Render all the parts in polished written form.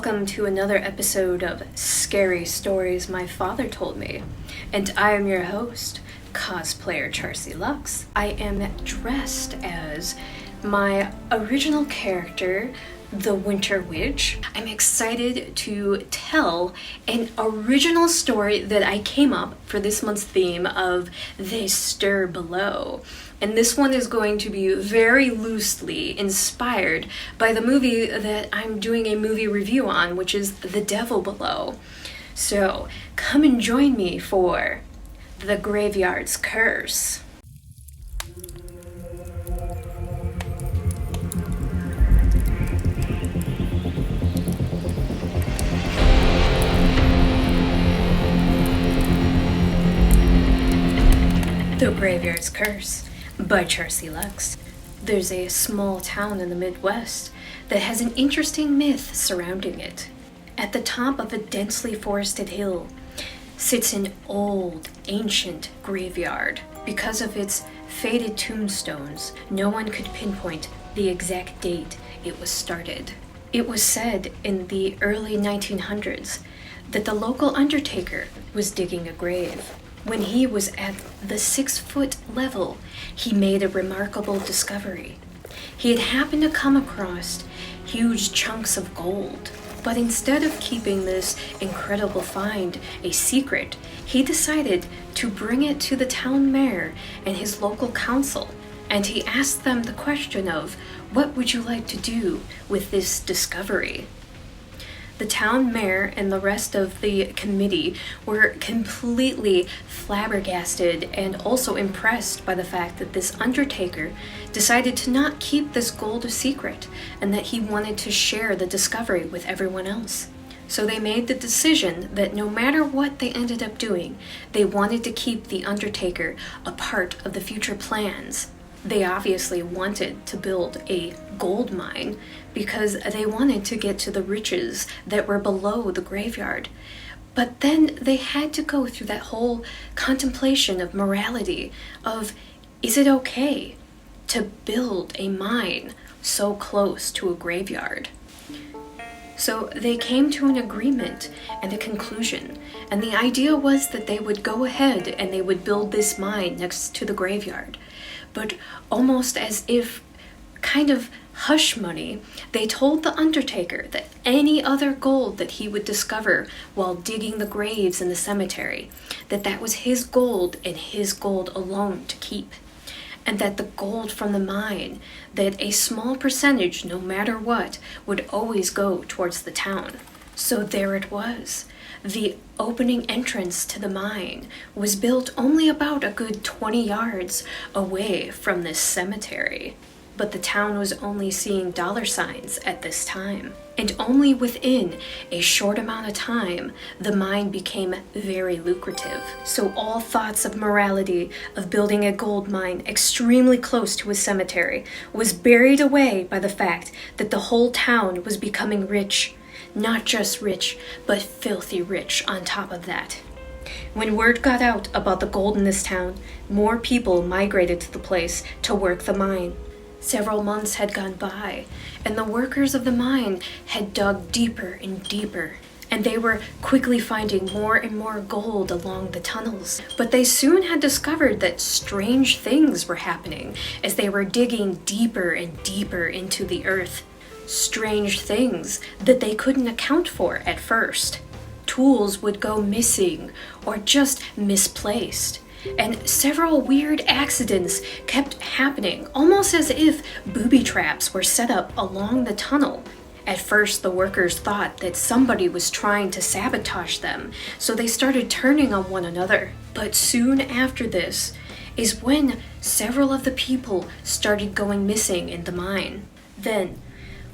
welcome to another episode of Scary Stories My Father Told Me. And I am your host, cosplayer charsieluxxx. I am dressed as my original character, the Winter Witch. I'm excited to tell an original story that I came up for this month's theme of They Stir Below. And this one is going to be very loosely inspired by the movie that I'm doing a movie review on, which is The Devil Below. So come and join me for The Graveyard's Curse. The Graveyard's Curse by charsieluxxx. There's a small town in the Midwest that has an interesting myth surrounding it. At the top of a densely forested hill sits an old, ancient graveyard. Because of its faded tombstones, no one could pinpoint the exact date it was started. It was said in the early 1900s that the local undertaker was digging a grave. When he was at the 6-foot level, he made a remarkable discovery. He had happened to come across huge chunks of gold, but instead of keeping this incredible find a secret, he decided to bring it to the town mayor and his local council, and he asked them the question of, what would you like to do with this discovery? The town mayor and the rest of the committee were completely flabbergasted and also impressed by the fact that this undertaker decided to not keep this gold a secret and that he wanted to share the discovery with everyone else. So they made the decision that no matter what they ended up doing, they wanted to keep the undertaker a part of the future plans. They obviously wanted to build a gold mine because they wanted to get to the riches that were below the graveyard. But then they had to go through that whole contemplation of morality of, is it okay to build a mine so close to a graveyard? So they came to an agreement and a conclusion, and the idea was that they would go ahead and they would build this mine next to the graveyard. But almost as if kind of hush money, they told the undertaker that any other gold that he would discover while digging the graves in the cemetery, that was his gold and his gold alone to keep. And that the gold from the mine, that a small percentage, no matter what, would always go towards the town. So there it was. The opening entrance to the mine was built only about a good 20 yards away from this cemetery. But the town was only seeing dollar signs at this time. And only within a short amount of time, the mine became very lucrative. So all thoughts of morality of building a gold mine extremely close to a cemetery was buried away by the fact that the whole town was becoming rich. Not just rich, but filthy rich on top of that. When word got out about the gold in this town, more people migrated to the place to work the mine. Several months had gone by, and the workers of the mine had dug deeper and deeper, and they were quickly finding more and more gold along the tunnels. But they soon had discovered that strange things were happening as they were digging deeper and deeper into the earth. Strange things that they couldn't account for at first. Tools would go missing or just misplaced. And several weird accidents kept happening, almost as if booby traps were set up along the tunnel. At first, the workers thought that somebody was trying to sabotage them, so they started turning on one another. But soon after this is when several of the people started going missing in the mine. Then,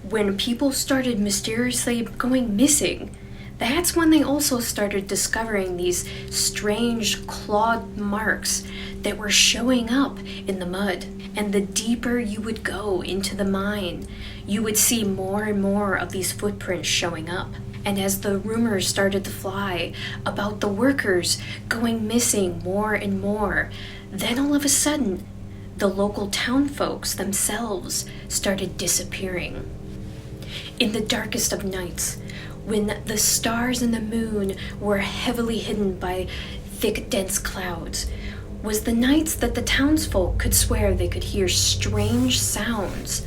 when people started mysteriously going missing, that's when they also started discovering these strange clawed marks that were showing up in the mud. And the deeper you would go into the mine, you would see more and more of these footprints showing up. And as the rumors started to fly about the workers going missing more and more, then all of a sudden, the local town folks themselves started disappearing. In the darkest of nights, when the stars and the moon were heavily hidden by thick, dense clouds, was the nights that the townsfolk could swear they could hear strange sounds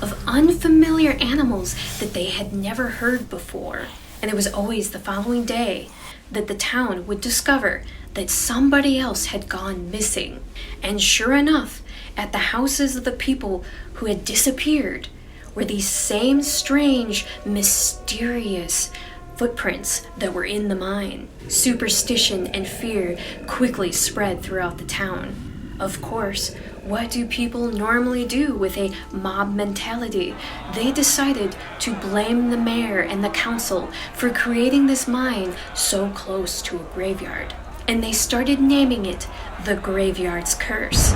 of unfamiliar animals that they had never heard before. And it was always the following day that the town would discover that somebody else had gone missing. And sure enough, at the houses of the people who had disappeared were these same strange, mysterious footprints that were in the mine. Superstition and fear quickly spread throughout the town. Of course, what do people normally do with a mob mentality? They decided to blame the mayor and the council for creating this mine so close to a graveyard. And they started naming it the Graveyard's Curse.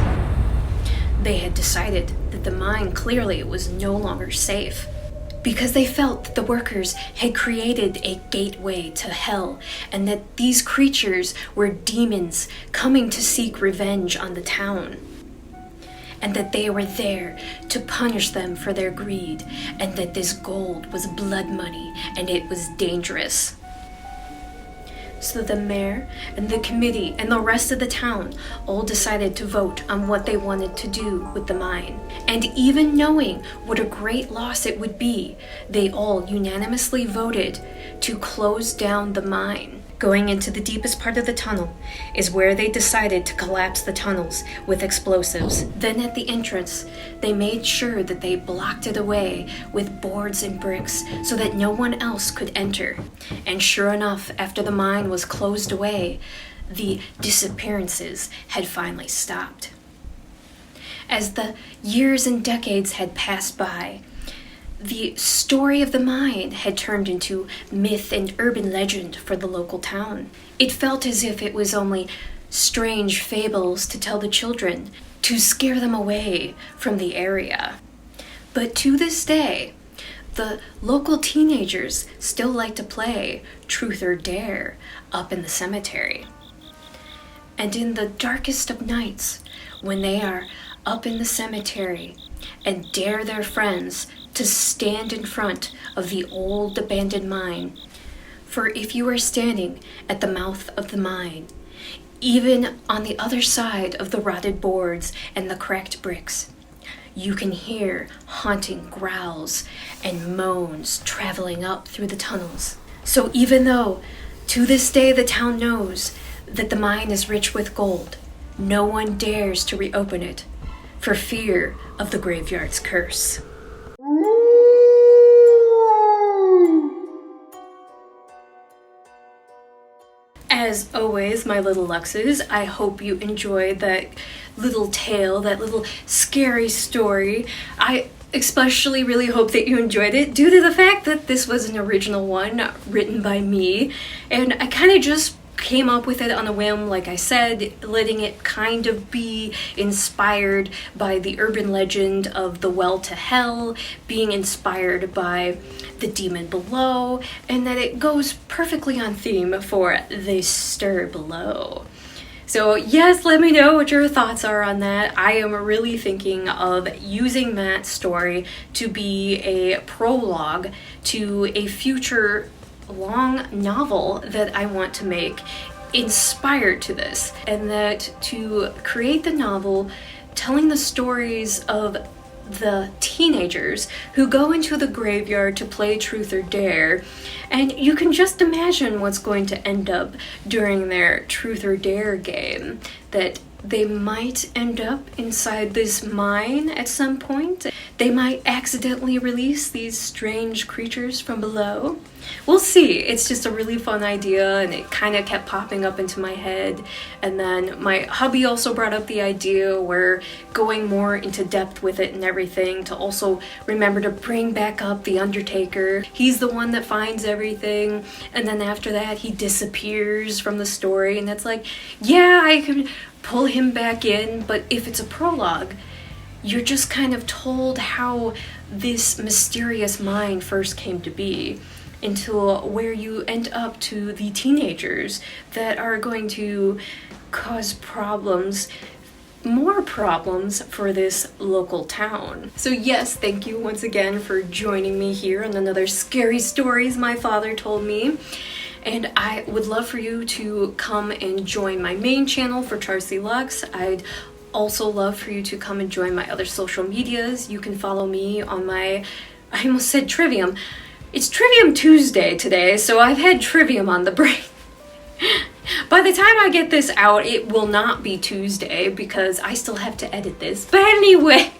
They had decided that the mine clearly was no longer safe, because they felt that the workers had created a gateway to hell, and that these creatures were demons coming to seek revenge on the town, and that they were there to punish them for their greed, and that this gold was blood money and it was dangerous. So the mayor and the committee and the rest of the town all decided to vote on what they wanted to do with the mine. And even knowing what a great loss it would be, they all unanimously voted to close down the mine. Going into the deepest part of the tunnel is where they decided to collapse the tunnels with explosives. Then at the entrance, they made sure that they blocked it away with boards and bricks so that no one else could enter. And sure enough, after the mine was closed away, the disappearances had finally stopped. As the years and decades had passed by, the story of the mine had turned into myth and urban legend for the local town. It felt as if it was only strange fables to tell the children, to scare them away from the area. But to this day, the local teenagers still like to play Truth or Dare up in the cemetery. And in the darkest of nights, when they are up in the cemetery and dare their friends to stand in front of the old abandoned mine. For if you are standing at the mouth of the mine, even on the other side of the rotted boards and the cracked bricks, you can hear haunting growls and moans traveling up through the tunnels. So even though to this day the town knows that the mine is rich with gold, no one dares to reopen it for fear of the Graveyard's Curse. As always, my little Luxes, I hope you enjoyed that little tale, that little scary story. I especially really hope that you enjoyed it due to the fact that this was an original one written by me, and I kind of just came up with it on a whim, like I said, letting it kind of be inspired by the urban legend of the well to hell, being inspired by the demon below, and that it goes perfectly on theme for the stir below. So yes, let me know what your thoughts are on that. I am really thinking of using that story to be a prologue to a future long novel that I want to make inspired to this, and that to create the novel telling the stories of the teenagers who go into the graveyard to play Truth or Dare, and you can just imagine what's going to end up during their Truth or Dare game, that they might end up inside this mine at some point. They might accidentally release these strange creatures from below. We'll see. It's just a really fun idea, and it kind of kept popping up into my head. And then my hubby also brought up the idea where going more into depth with it and everything, to also remember to bring back up the Undertaker. He's the one that finds everything, and then after that he disappears from the story, and it's like, yeah, I can pull him back in, but if it's a prologue, you're just kind of told how this mysterious mine first came to be, until where you end up to the teenagers that are going to cause problems more problems for this local town. So yes, thank you once again for joining me here on another Scary Stories my father told me. And I would love for you to come and join my main channel for charsieluxxx. I'd also love for you to come and join my other social medias. You can follow me on my, I almost said Trivium. It's Trivium Tuesday today, so I've had Trivium on the brain. By the time I get this out, it will not be Tuesday because I still have to edit this. But anyway,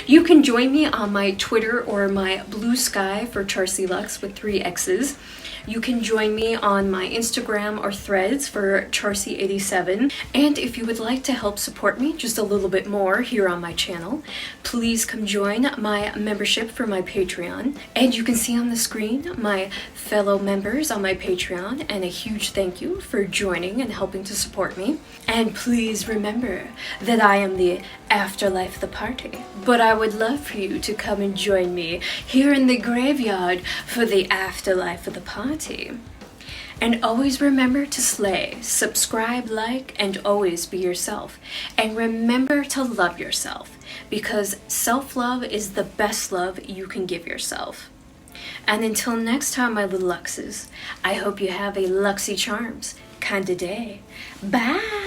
you can join me on my Twitter or my BlueSky for charsieluxxx with 3 X's. You can join me on my Instagram or Threads for charsie87. And if you would like to help support me just a little bit more here on my channel, please come join my membership for my Patreon. And you can see on the screen my fellow members on my Patreon, and a huge thank you for joining and helping to support me. And please remember that I am the afterlife of the party, but I would love for you to come and join me here in the graveyard for the afterlife of the party. And always remember to slay, subscribe, like, and always be yourself. And remember to love yourself, because self-love is the best love you can give yourself. And until next time, my little Luxes, I hope you have a Luxy Charms kind of day. Bye!